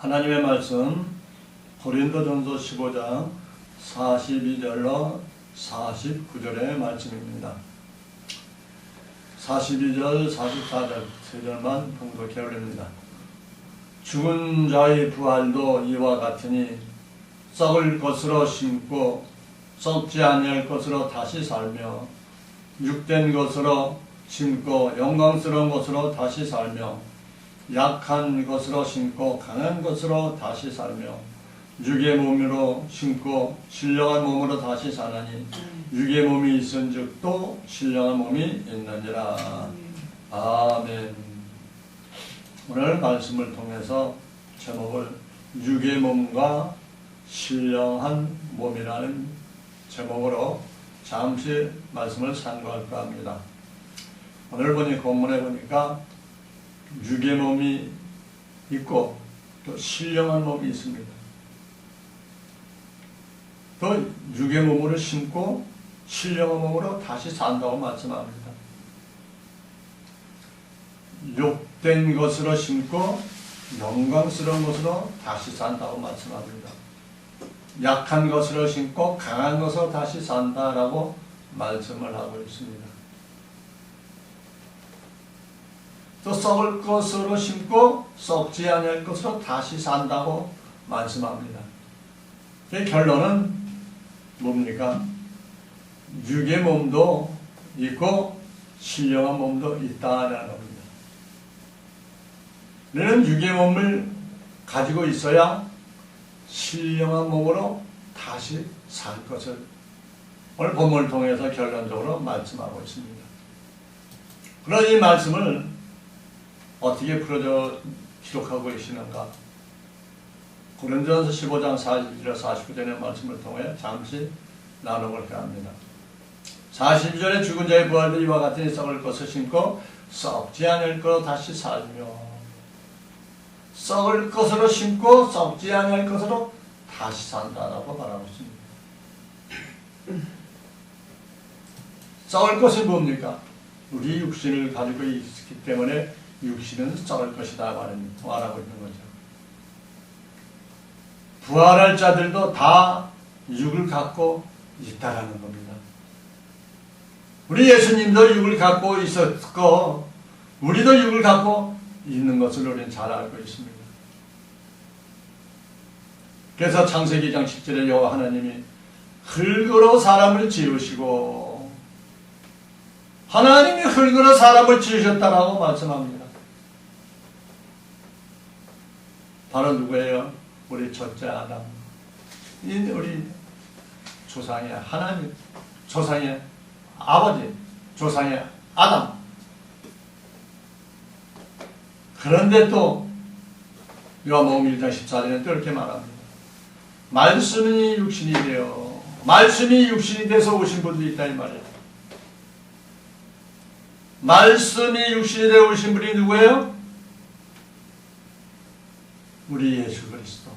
하나님의 말씀 고린도전서 15장 42절로 49절의 말씀입니다. 42절, 44절 세 절만 봉독해 올립니다. 죽은 자의 부활도 이와 같으니 썩을 것으로 심고 썩지 아니할 것으로 다시 살며 육된 것으로 심고 영광스러운 것으로 다시 살며 약한 것으로 심고 강한 것으로 다시 살며 육의 몸으로 심고 신령한 몸으로 다시 사나니 육의 몸이 있은즉 또 신령한 몸이 있느니라. 아멘. 오늘 말씀을 통해서 제목을 육의 몸과 신령한 몸이라는 제목으로 잠시 말씀을 상고할까 합니다. 오늘 본문에 보니까 육의 몸이 있고 또 신령한 몸이 있습니다. 또 육의 몸으로 심고 신령한 몸으로 다시 산다고 말씀합니다. 욕된 것으로 심고 영광스러운 것으로 다시 산다고 말씀합니다. 약한 것으로 심고 강한 것으로 다시 산다라고 말씀을 하고 있습니다. 또 썩을 것으로 심고 썩지 아니할 것으로 다시 산다고 말씀합니다. 그 결론은 뭡니까? 육의 몸도 있고 신령한 몸도 있다라는 겁니다. 우리는 육의 몸을 가지고 있어야 신령한 몸으로 다시 살 것을 오늘 본문을 통해서 결론적으로 말씀하고 있습니다. 그런 이 말씀을 어떻게 풀어져 기록하고 계시는가? 고린도전서 15장 41절 49절의 말씀을 통해 잠시 나눠볼까 합니다. 42절에 죽은 자의 부활도 이와 같은 썩을 것을 심고 썩지 않을 것으로 다시 살며 썩을 것으로 심고 썩지 않을 것으로 다시 산다라고 말하고 있습니다. 썩을 것이 뭡니까? 우리 육신을 가지고 있기 때문에 육신은 썩을 것이다 말하고 있는 거죠. 부활할 자들도 다 육을 갖고 있다라는 겁니다. 우리 예수님도 육을 갖고 있었고 우리도 육을 갖고 있는 것을 우리는 잘 알고 있습니다. 그래서 창세기 2장 10절에 여호와 하나님이 흙으로 사람을 지으시고 하나님이 흙으로 사람을 지으셨다라고 말씀합니다. 바로 누구예요? 우리 첫째 아담. 우리 조상의 하나님, 조상의 아버지, 조상의 아담. 그런데 또 요한복음 1장 14절에 또 이렇게 말합니다. 말씀이 육신이 되어 말씀이 육신이 돼서 오신 분도 있다 이 말이에요. 말씀이 육신이 되어 오신 분이 누구예요? 우리 예수 그리스도.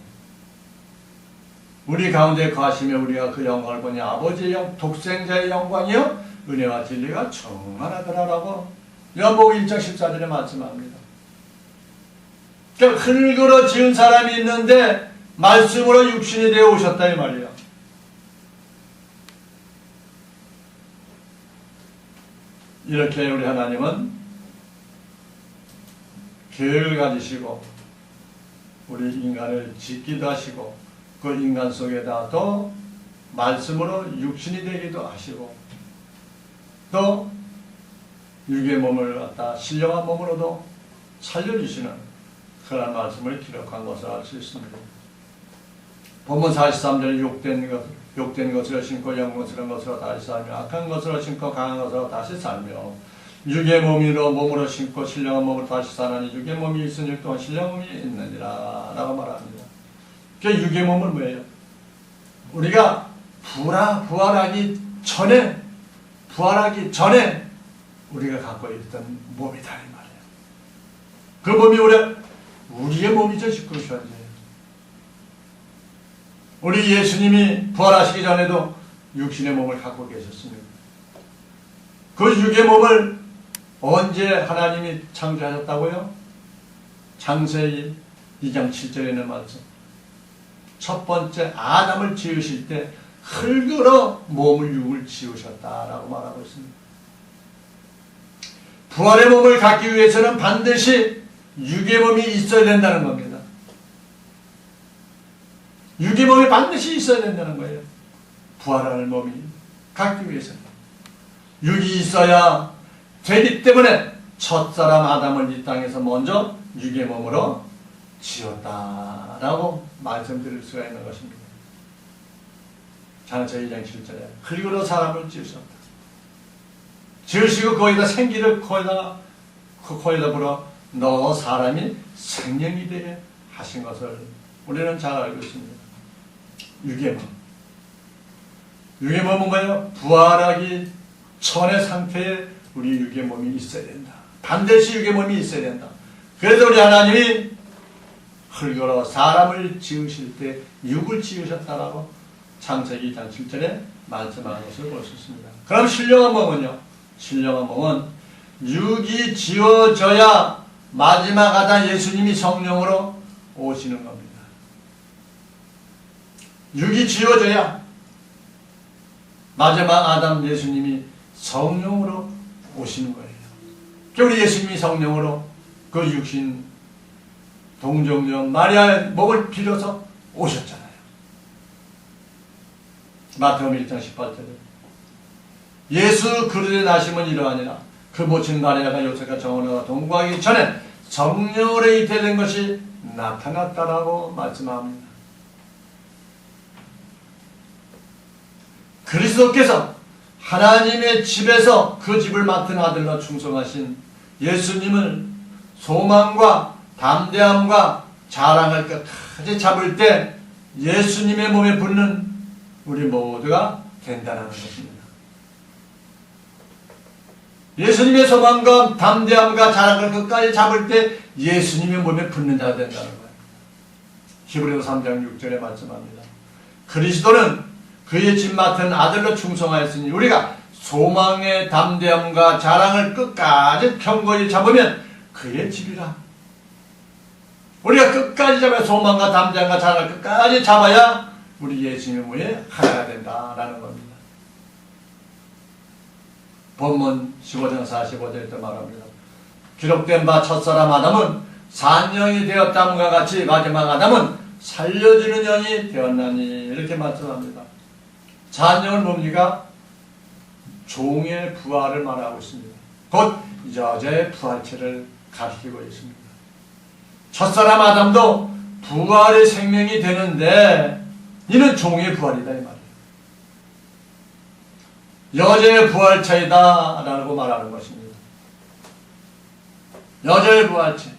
우리 가운데 거하시며 우리가 그 영광을 보니 아버지의 독생자의 영광이요 은혜와 진리가 충만하더라라고 요한복음 1장 14절에 말씀합니다. 그러니까 흙으로 지은 사람이 있는데 말씀으로 육신이 되어 오셨다 이 말이에요. 이렇게 우리 하나님은 계획을 가지시고 우리 인간을 짓기도 하시고 그 인간 속에다 또 말씀으로 육신이 되기도 하시고 또 육의 몸을 갖다 신령한 몸으로도 살려주시는 그런 말씀을 기록한 것을 알 수 있습니다. 본문 43절 욕된 것으로 심고 영광스러운 것으로 다시 살며 악한 것으로 심고 강한 것으로 다시 살며 육의 몸으로 심고 신령한 몸으로 다시 사나니 육의 몸이 있으니 또한 신령한 몸이 있느니라 라고 말합니다. 그 육의 몸은 뭐예요? 우리가 부활하기 전에 우리가 갖고 있던 몸이다 이 말이에요. 그 몸이 우리의 몸이죠. 지금 현재 우리 예수님이 부활하시기 전에도 육신의 몸을 갖고 계셨습니다. 그 육의 몸을 언제 하나님이 창조하셨다고요? 창세기 2장 7절에 있는 말씀. 첫 번째 아담을 지으실 때 흙으로 몸을 육을 지으셨다라고 말하고 있습니다. 부활의 몸을 갖기 위해서는 반드시 육의 몸이 있어야 된다는 겁니다. 육의 몸이 반드시 있어야 된다는 거예요. 부활할 몸이 갖기 위해서는. 육이 있어야 되기 때문에 첫사람 아담을 이 땅에서 먼저 육의 몸으로 지었다라고 말씀드릴 수가 있는 것입니다. 장차 2장 7절에 흙으로 사람을 지으셨다. 지으시고 거기다 생기를 코에다 불어 넣어 사람이 생명이 되게 하신 것을 우리는 잘 알고 있습니다. 육의 몸. 육의 몸은 뭐예요? 부활하기 전의 상태에 우리 육의 몸이 있어야 된다. 반드시 육의 몸이 있어야 된다. 그래서 우리 하나님이 흙으로 사람을 지으실 때 육을 지으셨다라고 창세기 2장 7절에 말씀하는 것을 볼 수 있습니다. 그럼 신령한 몸은요? 신령한 몸은 육이 지어져야 마지막 아담 예수님이 성령으로 오시는 겁니다. 육이 지어져야 마지막 아담 예수님이 성령으로 오시는 거예요. 우리 예수님이 성령으로 그 육신 동정녀 마리아의 몸을 빌어서 오셨잖아요. 마태복음 1장 18절에 예수 그리스도의 나심은 이러하니라. 그 모친 마리아가 요셉과 정원과 동거하기 전에 성령으로 잉태된 것이 나타났다라고 말씀합니다. 그리스도께서 하나님의 집에서 그 집을 맡은 아들로 충성하신 예수님을 소망과 담대함과 자랑할 끝까지 잡을 때 예수님의 몸에 붙는 우리 모두가 된다는 것입니다. 예수님의 소망과 담대함과 자랑을 끝까지 잡을 때 예수님의 몸에 붙는 자가 된다는 거예요. 히브리서 3장 6절에 말씀합니다. 그리스도는 그의 집 맡은 아들로 충성하였으니 우리가 소망의 담대함과 자랑을 끝까지 견고히 잡으면 그의 집이라. 우리가 끝까지 잡아야 소망과 담대함과 자랑을 끝까지 잡아야 우리 예수님의 몸에 하나가 된다라는 겁니다. 본문 15장 45절에 또 말합니다. 기록된 바 첫사람 아담은 산영이 되었다함과 같이 마지막 아담은 살려주는 영이 되었나니 이렇게 말씀합니다. 산영은 뭡니까? 종의 부활을 말하고 있습니다. 곧 여자의 부활체를 가리키고 있습니다. 첫사람 아담도 부활의 생명이 되는데 이는 종의 부활이다 이 말이에요. 여자의 부활체이다 라고 말하는 것입니다. 여자의 부활체,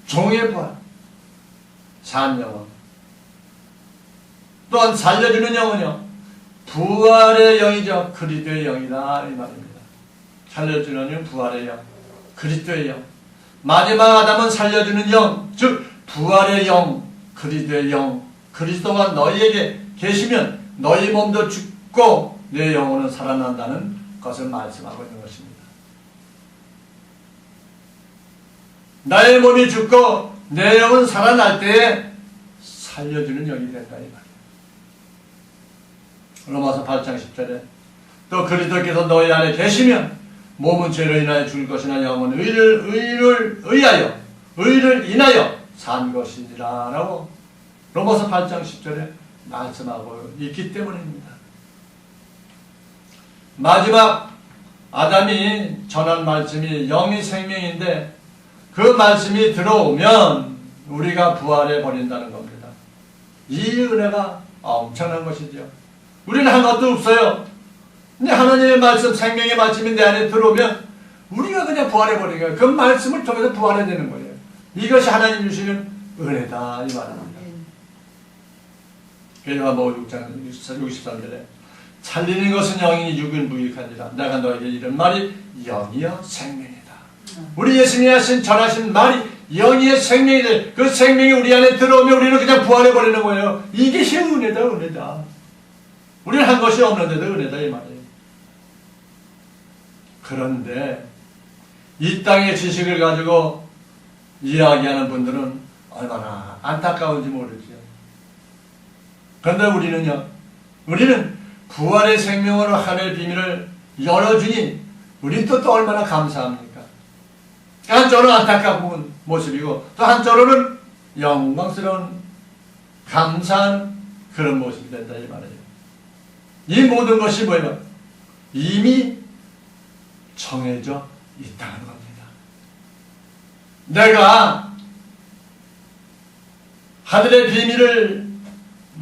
종의 부활, 산 영혼. 또한 살려주는 영은요, 부활의 영이죠. 그리스도의 영이다 이 말입니다. 살려주는 영, 부활의 영, 그리스도의 영. 마지막 아담은 살려주는 영, 즉 부활의 영, 그리스도의 영. 그리스도가 너희에게 계시면 너희 몸도 죽고 내 영혼은 살아난다는 것을 말씀하고 있는 것입니다. 나의 몸이 죽고 내 영은 살아날 때에 살려주는 영이 된다 이 말이에요. 로마서 8장 10절에 또 그리스도께서 너희 안에 계시면 몸은 죄로 인하여 죽을 것이나 영은 의를 인하여 산 것이니라 라고 로마서 8장 10절에 말씀하고 있기 때문입니다. 마지막 아담이 전한 말씀이 영이 생명인데 그 말씀이 들어오면 우리가 부활해 버린다는 겁니다. 이 은혜가 엄청난 것이죠. 우리는 한 것도 없어요. 근데 하나님의 말씀, 생명의 말씀이 내 안에 들어오면 우리가 그냥 부활해 버리는 거예요. 그 말씀을 통해서 부활해야 되는 거예요. 이것이 하나님 주시는 은혜다 이 말입니다. 요한복음 6장 63절에 살리는 것은 영이니 육은 무익하니라. 내가 너에게 이런 말이 영이여 생명이다. 우리 예수님이 하신 전하신 말이 영이의 생명이다. 그 생명이 우리 안에 들어오면 우리는 그냥 부활해 버리는 거예요. 이것이 은혜다 은혜다. 우리는 한 것이 없는데도 은혜다 이 말이에요. 그런데 이 땅의 지식을 가지고 이야기하는 분들은 얼마나 안타까운지 모르죠. 그런데 우리는 부활의 생명으로 하늘의 비밀을 열어주니 우리 또 얼마나 감사합니까? 한쪽으로는 안타까운 모습이고 또 한쪽으로는 영광스러운 감사한 그런 모습이 된다 이 말이에요. 이 모든 것이 뭐예요? 이미 정해져 있다는 겁니다. 내가 하늘의 비밀을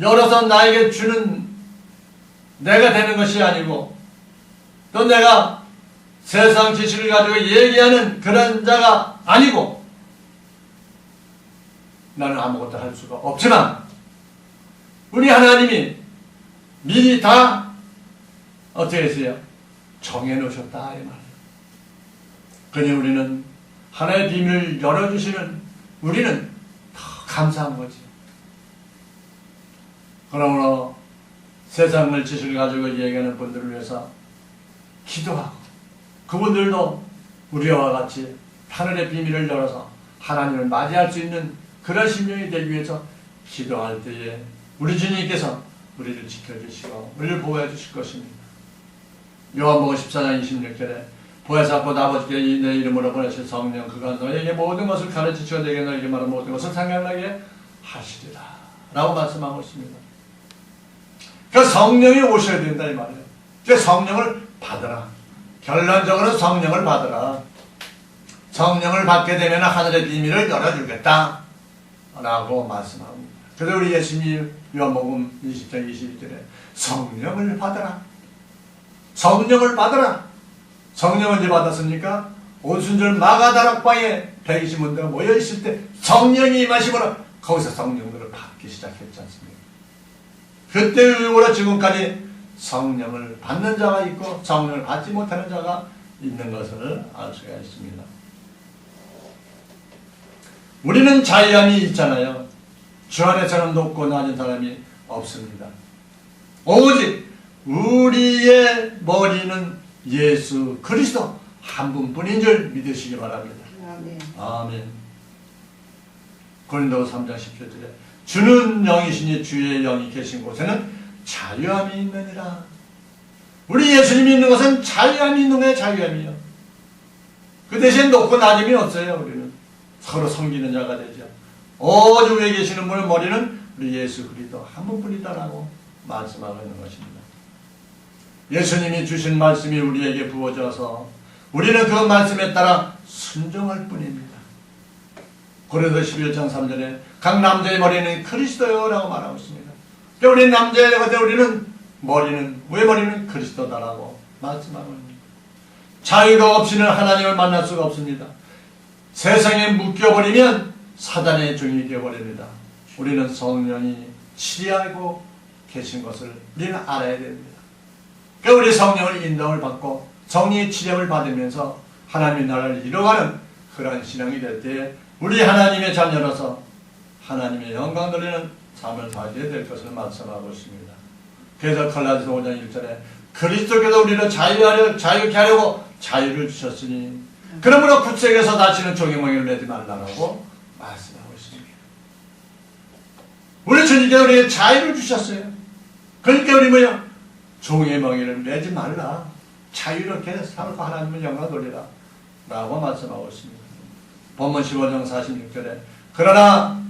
열어서 나에게 주는 내가 되는 것이 아니고 또 내가 세상 지식을 가지고 얘기하는 그런 자가 아니고 나는 아무것도 할 수가 없지만 우리 하나님이 미리 다 어떻게 했어요? 정해놓으셨다 이 말이에요. 그러니 우리는 하나의 비밀을 열어주시는 우리는 더 감사한 거지. 그러므로 세상을 지식을 가지고 얘기하는 분들을 위해서 기도하고 그분들도 우리와 같이 하늘의 비밀을 열어서 하나님을 맞이할 수 있는 그런 심령이 되기 위해서 기도할 때에 우리 주님께서 우리를 지켜주시고 우리를 보호해 주실 것입니다. 요한복음 14장 26절에 보혜사 곧 아버지께 내 이름으로 보내실 성령 그가 너에게 모든 것을 가르치시고 내게 너에게 말한 모든 것을 생각나게 하시리라 라고 말씀하고 있습니다. 그 성령이 오셔야 된다 이 말이에요. 그 성령을 받으라. 결론적으로 성령을 받으라. 성령을 받게 되면 하늘의 비밀을 열어주겠다 라고 말씀합니다. 그래서 우리 예수님 요한복음 20장 22절에 성령을 받으라. 성령을 받으라. 성령 언제 받았습니까? 오순절 마가다락방에 120문대가 모여있을 때 성령이 임하시므로 거기서 성령들을 받기 시작했지 않습니까? 그때 이후로 지금까지 성령을 받는 자가 있고 성령을 받지 못하는 자가 있는 것을 알 수가 있습니다. 우리는 자유함이 있잖아요. 주 안에서는 높고 낮은 사람이 없습니다. 오직 우리의 머리는 예수 그리스도 한 분뿐인 줄 믿으시기 바랍니다. 아멘. 아멘. 고린도서 3장 17절에 주는 영이시니 주의 영이 계신 곳에는 자유함이 있느니라. 우리 예수님이 있는 것은 자유함이 있는 거예요. 자유함이요. 그 대신 높고 낮음이 없어요. 우리는 서로 섬기는 자가 되죠. 오직 위에 계시는 분의 머리는 우리 예수 그리스도 한 분뿐이다라고 말씀하고 있는 것입니다. 예수님이 주신 말씀이 우리에게 부어져서 우리는 그 말씀에 따라 순종할 뿐입니다. 고린도서 11장 3절에 각 남자의 머리는 그리스도요 라고 말하고 있습니다. 우리 남자의 우리는 왜 머리는 그리스도다라고 말씀하고 있습니다. 자유가 없이는 하나님을 만날 수가 없습니다. 세상에 묶여버리면 사단의 종이 되어버립니다. 우리는 성령이 치리하고 계신 것을 우리는 알아야 됩니다. 그러니까 우리 성령을 인도를 받고 성령의 치료를 받으면서 하나님의 나라를 이뤄가는 그러한 신앙이 될 때에 우리 하나님의 자녀로서 하나님의 영광 돌리는 삶을 살게 될 것을 말씀하고 있습니다. 그래서 갈라디아서 5장 1절에 그리스도께서 우리를 자유케 하려고 자유를 주셨으니 그러므로 굳세게서 다시는 종의 멍에를 매지 말라고 말씀하고 있습니다. 우리 주님께서 우리에게 자유를 주셨어요. 그러니까 우리 뭐야? 종의 멍에를 매지 말라. 자유롭게 살고 하나님의 영광 돌리라 라고 말씀하고 있습니다. 본문 15장 46절에 그러나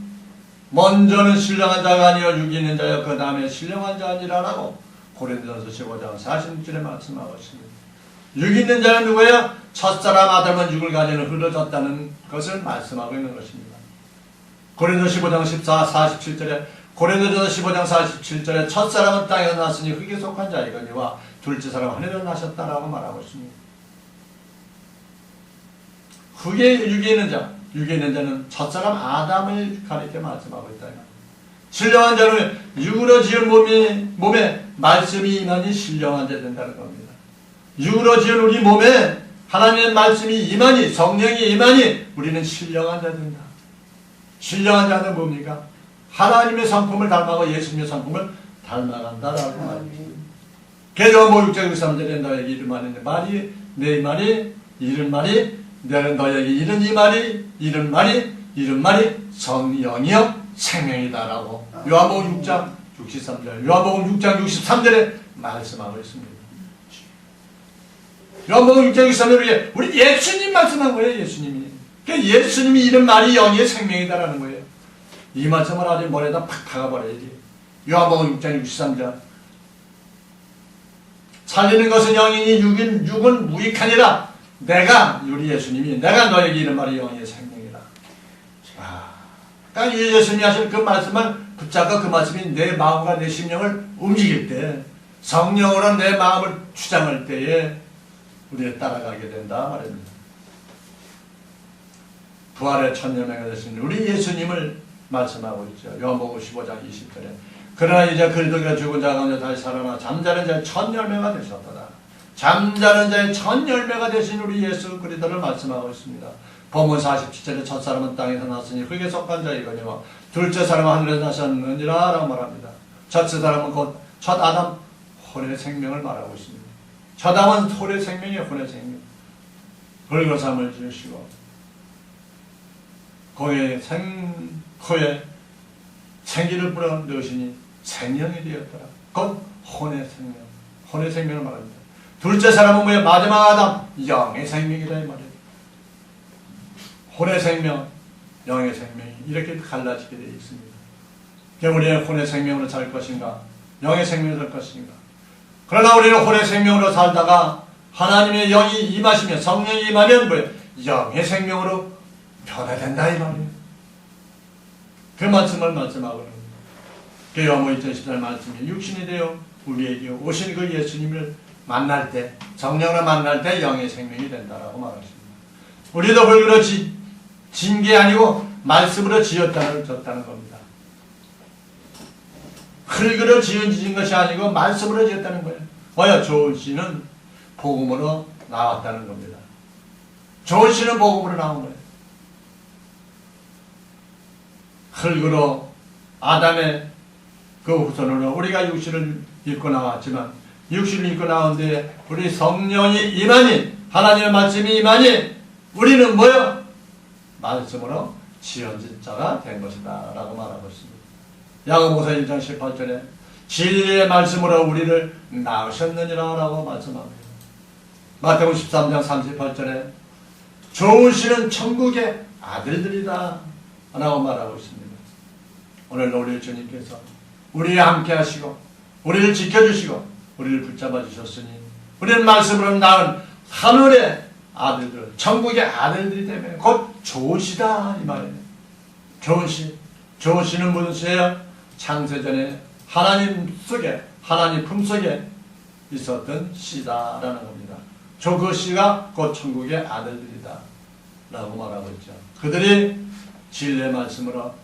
먼저는 신령한 자가 아니요 육이 있는 자여 그 다음에 신령한 자 아니라라고 고린도전서 15장 46절에 말씀하고 있습니다. 육이 있는 자는 누구예요? 첫사람 아담은 육을 가지는 흘러졌다는 것을 말씀하고 있는 것입니다. 고린도서 15장 47절에 고린도전서 15장 47절에 첫사람은 땅에서 났으니 흙에 속한 자이거니와 둘째 사람은 하늘에서 나셨다라고 말하고 있습니다. 육에 있는 자는 첫사람 아담을 가리켜 말씀하고 있다. 신령한 자는 육으로 지은 몸에 말씀이 임하니 신령한 자 된다는 겁니다. 육으로 지은 우리 몸에 하나님의 말씀이 임하니 성령이 임하니 우리는 신령한 자 된다. 신령한 자는 뭡니까? 하나님의 성품을 닮아고 예수님의 성품을 닮아간다라고 말합니다. 그래서 6장 3절에 너에게 이른 말이 내 말이 이른 말이 너에게 이른 이 말이 이른 말이 이런 말이 성령이여 생명이다라고 요한복음 6장 63절, 요한복음 6장 63절에 말씀하고 있습니다. 요한복음 6장 63절에 우리 예수님 말씀한 거예요. 예수님이. 그러니까 예수님이 이런 말이 영의 생명이다라는 거예요. 이 말씀을 아주 머리에다 팍 박아버려야지. 요한복음 6장 63절. 살리는 것은 영이니 육은 무익하니라. 내가, 우리 예수님이, 내가 너에게 이런 말이 영의 생명이라. 그러니까 이 예수님이 하신 그 말씀을 붙잡고 그 말씀이 내 마음과 내 심령을 움직일 때, 성령으로 내 마음을 주장할 때에 우리가 따라가게 된다 말입니다. 부활의 천년왕이 되신 우리 예수님을 말씀하고 있죠. 요한복음 15장 20절에 그러나 이제 그리스도가 죽은 자 가운데 다시 살아나 잠자는 자의 첫 열매가 되셨도다. 잠자는 자의 첫 열매가 되신 우리 예수 그리스도를 말씀하고 있습니다. 본문 47절에 첫 사람은 땅에서 났으니 흙에 속한 자이거니와 둘째 사람은 하늘에서 나셨느니라 라고 말합니다. 첫째 사람은 곧 첫 아담 혼의 생명을 말하고 있습니다. 첫 아담은 혼의 생명이에요. 혼의 생명. 흙으로삼을 지으시고 거기에 코에 생기를 불어 넣으시니 생명이 되었더라. 곧 혼의 생명. 혼의 생명을 말합니다. 둘째 사람은 뭐예요? 마지막 아담 영의 생명이다 이 말이에요. 혼의 생명, 영의 생명이 이렇게 갈라지게 되어 있습니다. 우리는 혼의 생명으로 살 것인가? 영의 생명으로 살 것인가? 그러나 우리는 혼의 생명으로 살다가 하나님의 영이 임하시면 성령이 임하면 뭐예요? 영의 생명으로 변화된다 이 말이에요. 그 말씀을 말씀하고 있는 거예요. 요한복음 1장 10절 말씀이 육신이 되어 우리에게 오신 그 예수님을 만날 때, 성령을 만날 때 영의 생명이 된다라고 말하십니다. 우리도 흙으로 진 게 아니고 말씀으로 졌다는 겁니다. 흙으로 지은 것이 아니고 말씀으로 지었다는 거예요. 왜요? 좋은 씨는 복음으로 나왔다는 겁니다. 좋은 씨는 복음으로 나온 거예요. 흙으로 아담의 그 후손으로 우리가 육신을 입고 나왔지만 육신을 입고 나오는데 우리 성령이 임하니 하나님의 말씀이 임하니 우리는 뭐요? 말씀으로 지어진 자가 된 것이다 라고 말하고 있습니다. 야고보서 1장 18절에 진리의 말씀으로 우리를 낳으셨느니라 라고 말씀합니다. 마태복음 13장 38절에 좋은 씨는 천국의 아들들이다 라고 말하고 있습니다. 오늘도 우리 주님께서 우리와 함께 하시고 우리를 지켜주시고 우리를 붙잡아 주셨으니 우리는 말씀으로 낳은 하늘의 아들들, 천국의 아들들이 되면 곧 좋은 씨다 이 말이에요. 좋은 씨. 좋은 씨는 무슨 씨예요? 창세전에 하나님 속에, 하나님 품속에 있었던 씨다라는 겁니다. 그 씨가 곧 천국의 아들들이다 라고 말하고 있죠. 그들이 진리의 말씀으로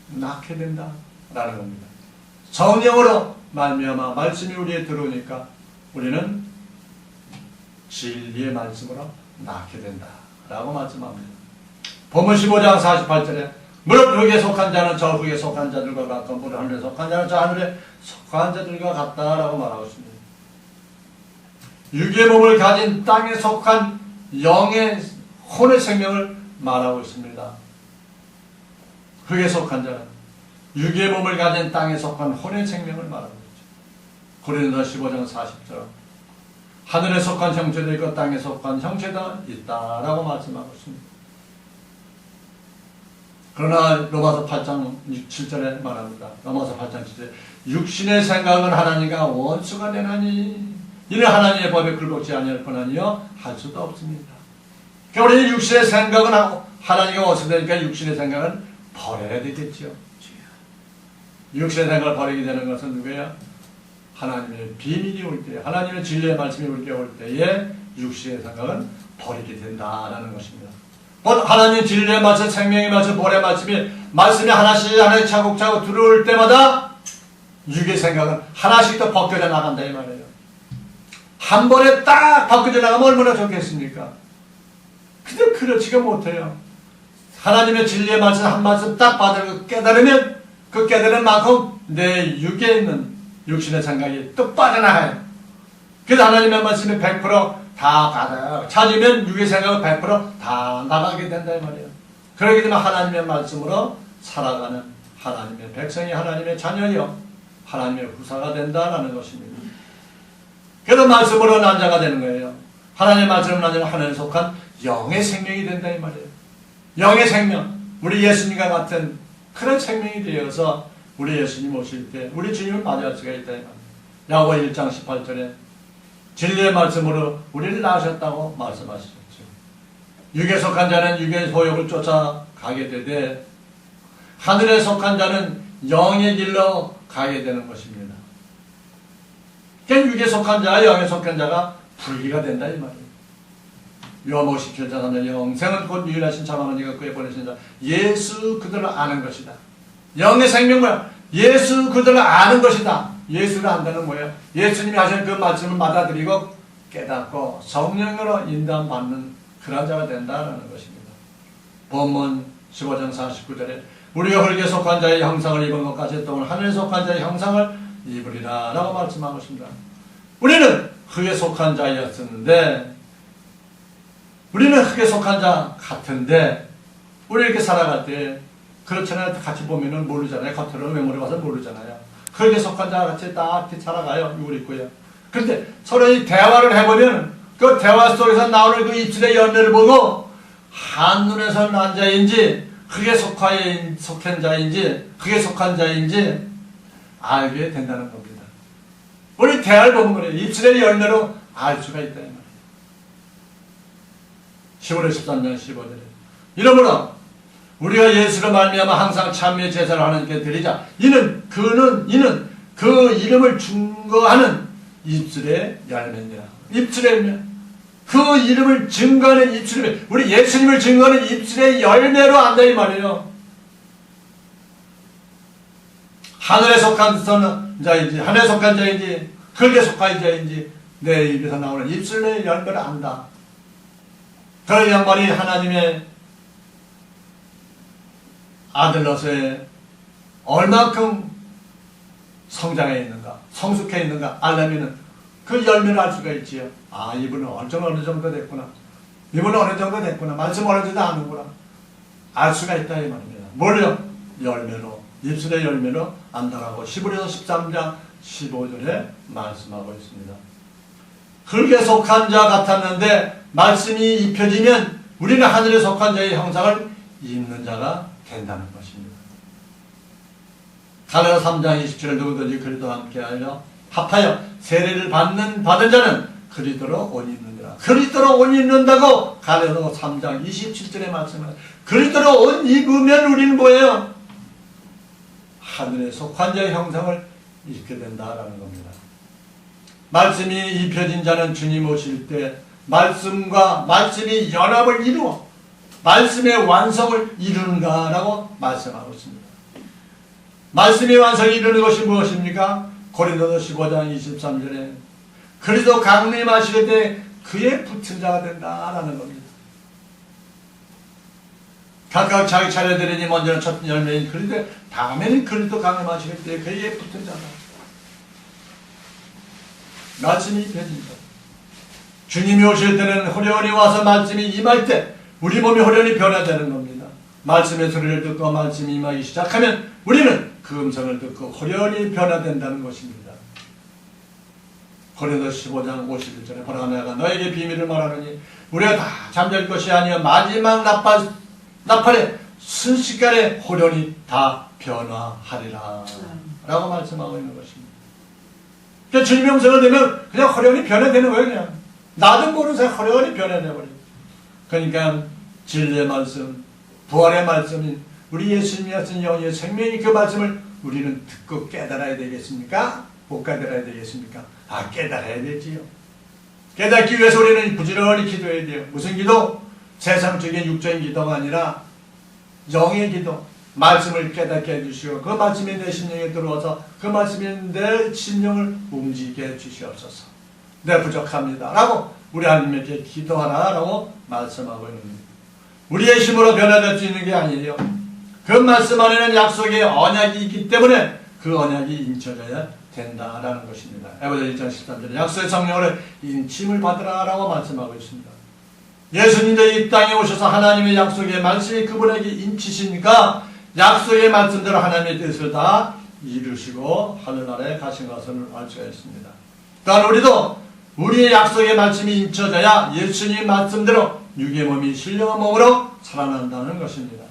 낳게 된다 라는 겁니다. 성령으로 말미암아 말씀이 우리에 들어오니까 우리는 진리의 말씀으로 낳게 된다 라고 말씀합니다. 본문 15장 48절에 무릇 흙에 속한 자는 저 흙에 속한 자들과 같고 무릇 하늘에 속한 자는 저 하늘에 속한 자들과 같다라고 말하고 있습니다. 육의 몸을 가진 땅에 속한 영의 혼의 생명을 말하고 있습니다. 흙에 속한 자는 육의 몸을 가진 땅에 속한 혼의 생명을 말하고 있죠. 고린도서 15장 40절 하늘에 속한 형체도 있고 땅에 속한 형체도 있다라고 말씀하고 있습니다. 그러나 로마서 8장 7절에 말합니다. 로마서 8장 7절에 육신의 생각은 하나님과 원수가 되나니 이는 하나님의 법에 굴복지 아니할 뿐 아니요 할 수도 없습니다. 그러니까 우리 육신의 생각은 하나님과 원수 되니까 육신의 생각은 버려야 되겠죠. 육신의 생각을 버리게 되는 것은 누구예요? 하나님의 비밀이 올 때, 하나님의 진리의 말씀이 우리에게 올 때에 육신의 생각은 버리게 된다라는 것입니다. 하나님 진리의 말씀, 생명의 말씀, 볼의 말씀이 하나씩 차곡차곡 들어올 때마다 육의 생각은 하나씩 더 벗겨져 나간다 이 말이에요. 한 번에 딱 벗겨져 나가면 얼마나 좋겠습니까? 근데 그렇지가 못해요. 하나님의 진리의 말씀 한 말씀 딱 받아들고 깨달으면 그 깨달은 만큼 내 육에 있는 육신의 생각이 또 빠져나가요. 그래서 하나님의 말씀이 100% 다 가득 찾으면 육의 생각은 100% 다 나가게 된다 이 말이에요. 그렇기 때문에 하나님의 말씀으로 살아가는 하나님의 백성이 하나님의 자녀여 하나님의 후사가 된다라는 것입니다. 그래서 말씀으로 난 자가 되는 거예요. 하나님의 말씀으로 난 자는 하나님에 속한 영의 생명이 된다 이 말이에요. 영의 생명, 우리 예수님과 같은 그런 생명이 되어서 우리 예수님 오실 때 우리 주님을 맞이할 수가 있다 이 말이에요. 야고보 1장 18절에 진리의 말씀으로 우리를 낳으셨다고 말씀하셨죠. 육에 속한 자는 육의 소욕을 쫓아가게 되되 하늘에 속한 자는 영의 길로 가게 되는 것입니다. 그러니까 육에 속한 자와 영에 속한 자가 분리가 된다 이 말이에요. 요한복음 17장 3절 영생은 곧 유일하신 참 하나님과 그의 보내신 자 예수 그들을 아는 것이다. 영의 생명 뭐야? 예수 그들을 아는 것이다. 예수를 안다는 뭐예요? 예수님이 하신 그 말씀을 받아들이고 깨닫고 성령으로 인도받는 그런 자가 된다는 것입니다. 본문 15장 49절에 우리가 흙에 속한 자의 형상을 입은 것 같이 또한 하늘에 속한 자의 형상을 입으리라 라고 말씀하고 있습니다. 우리는 흙에 속한 자였었는데 우리는 흙에 속한 자 같은데 우리 이렇게 살아갈 때 그렇잖아요. 같이 보면은 모르잖아요. 겉으로 외모를 봐서 모르잖아요. 흙에 속한 자 같이 딱 살아가요. 이걸 입고요. 그런데 서로 이 대화를 해보면 그 대화 속에서 나오는 그 입술의 열매를 보고 한눈에서 난 자인지 흙에 속한 자인지 흙에 속한 자인지 알게 된다는 겁니다. 우리 대화를 보면 그래요. 입술의 열매로 알 수가 있다. 10월 13장 15절에 이러므로 우리가 예수로 말미암아 항상 참회의 제사를 하나님께 드리자. 이는 그 이름을 증거하는 입술의 열매니라. 입술의 열매. 그 이름을 증거하는 입술의 우리 예수님을 증거하는 입술의 열매로 안다 이 말이에요. 하늘에 속한 자인지 하늘에 속한 자인지 흙에 속한 자인지 내 입에서 나오는 입술의 열매를 안다. 그 양반이 하나님의 아들로서의 얼만큼 성장해 있는가 성숙해 있는가 알려면 그 열매를 알 수가 있지요. 아 이분은 어느 정도 됐구나. 이분은 어느 정도 됐구나. 말씀 어느 정도 아는구나. 알 수가 있다 이 말입니다. 뭘요? 열매로 입술의 열매로 안다라고 히브리서 13장 15절에 말씀하고 있습니다. 흙에 속한 자 같았는데 말씀이 입혀지면 우리는 하늘에 속한 자의 형상을 입는 자가 된다는 것입니다. 갈라디아 3장 27절 누구든지 그리스도와 함께하여 합하여 세례를 받은 자는 그리스도로 옷 입느니라. 그리스도로 옷 입는다고 갈라디아 3장 27절에 말씀을 그리스도로 옷 입으면 우리는 뭐예요? 하늘에 속한 자의 형상을 입게 된다라는 겁니다. 말씀이 입혀진 자는 주님 오실 때 말씀과 말씀이 연합을 이루어 말씀의 완성을 이루는가라고 말씀하고 있습니다. 말씀의 완성을 이루는 것이 무엇입니까? 고린도서 15장 23절에 그리스도 강림하실 때 그에 붙은 자가 된다라는 겁니다. 각각 자기 차례되리니 먼저는 첫 열매인 그리스도 다음에는 그리스도 강림하실 때 그에 붙은 자다. 말씀이 입혀진 자. 주님이 오실 때는 호련히 와서 말씀이 임할 때 우리 몸이 호련히 변화되는 겁니다. 말씀의 소리를 듣고 말씀이 임하기 시작하면 우리는 그 음성을 듣고 호련히 변화된다는 것입니다. 고린도서 15장 51절에 보라 내가 너에게 비밀을 말하노니 우리가 다 잠잘 것이 아니여 마지막 나팔에 순식간에 호련히 다 변화하리라 라고 말씀하고 있는 것입니다. 그러니까 주님의 음성을 들으면 그냥 호련히 변화되는 거예요. 그냥 나도 모르는 사이 호련히 변화되어버려요. 그러니까 진리의 말씀, 부활의 말씀인 우리 예수님이 하신 영의 생명이 그 말씀을 우리는 듣고 깨달아야 되겠습니까? 못 깨달아야 되겠습니까? 아 깨달아야 되지요. 깨닫기 위해서 우리는 부지런히 기도해야 돼요. 무슨 기도? 세상적인 육적인 기도가 아니라 영의 기도. 말씀을 깨닫게 해주시고 그 말씀이 내 심령에 들어와서 그 말씀이 내 심령을 움직이게 해주시옵소서. 내 부족합니다 라고 우리 하나님께 기도하라 라고 말씀하고 있는 겁니다. 우리의 힘으로 변화될 수 있는 게 아니에요. 그 말씀 안에는 약속의 언약이 있기 때문에 그 언약이 인쳐져야 된다라는 것입니다. 에베소 1장 13절에 약속의 성령으로 인침을 받으라 라고 말씀하고 있습니다. 예수님도 이 땅에 오셔서 하나님의 약속의 말씀이 그분에게 인치시니까 약속의 말씀대로 하나님의 뜻을 다 이루시고 하늘나라에 가신 것을 알 수가 있습니다. 또한 우리도 우리의 약속의 말씀이 인쳐져야 예수님 말씀대로 육의 몸이 신령한 몸으로 살아난다는 것입니다.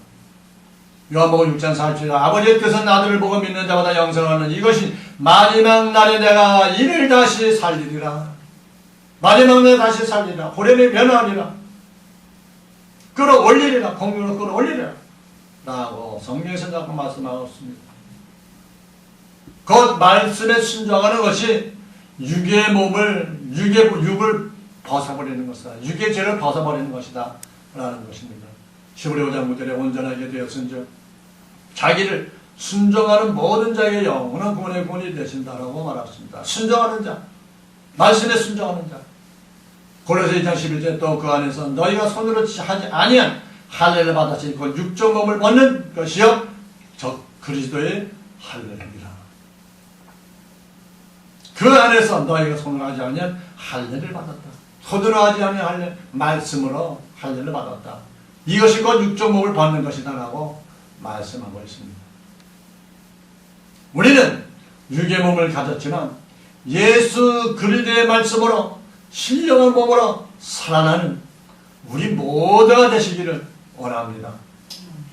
요한복음 6장 47절 아버지의 뜻은 아들을 보고 믿는 자마다 영생을 얻는 이것이 마지막 날에 내가 이를 다시 살리리라. 마지막 날에 다시 살리리라. 호련히 변화하리라. 끌어올리리라. 공중으로 끌어올리리라. 라고 성경에서 자꾸 말씀하고 있습니다. 곧 말씀에 순종하는 것이 육의 벗어버리는 것이다. 육의 죄를 벗어버리는 것이다. 라는 것입니다. 히브리 5장 9절에 온전하게 되었은즉 자기를 순종하는 모든 자에게 영원한 구원의 구원이 되신다라고 말했습니다. 순종하는 자, 말씀에 순종하는 자. 고린도서 2장 11절에 또 그 안에서 너희가 손으로 하지 아니한 할례를 받았으니 곧 육적 몸을 벗는 것이요 저 그리스도의 할례입니다. 그 안에서 너희가 손으로 하지 아니한 할례를 받았다. 손으로 하지 아니한 할례, 말씀으로 할례를 받았다. 이것이 곧 육적 몸을 벗는 것이다 라고 말씀하고 있습니다. 우리는 육의 몸을 가졌지만 예수 그리스도의 말씀으로 신령한 몸으로 살아나는 우리 모두가 되시기를 원합니다.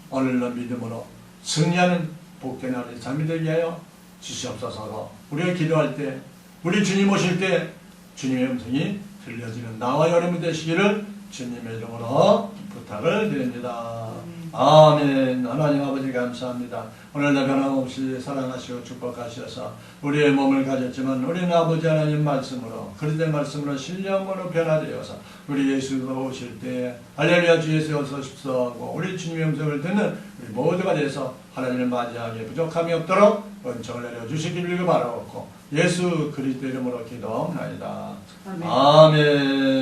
오늘도 믿음으로 승리하는 복된 날이 잠이 되게 하여 주시옵소서. 우리가 기도할 때 우리 주님 오실 때 주님의 음성이 들려지는 나와 여러분 되시기를 주님의 이름으로 부탁을 드립니다. 아멘. 하나님 아버지 감사합니다. 오늘도 변함없이 사랑하시고 축복하셔서 우리의 몸을 가졌지만 우리는 아버지 하나님 말씀으로 그리스도의 말씀으로 신령으로 변화되어서 우리 예수가 오실 때 할렐루야 주 예수 어서 오십시오 하고 우리 주님의 음성을 듣는 우리 모두가 돼서 하나님을 맞이하기에 부족함이 없도록 은총을 내려주시기를 바라옵고 예수 그리스도 이름으로 기도합니다. 아멘.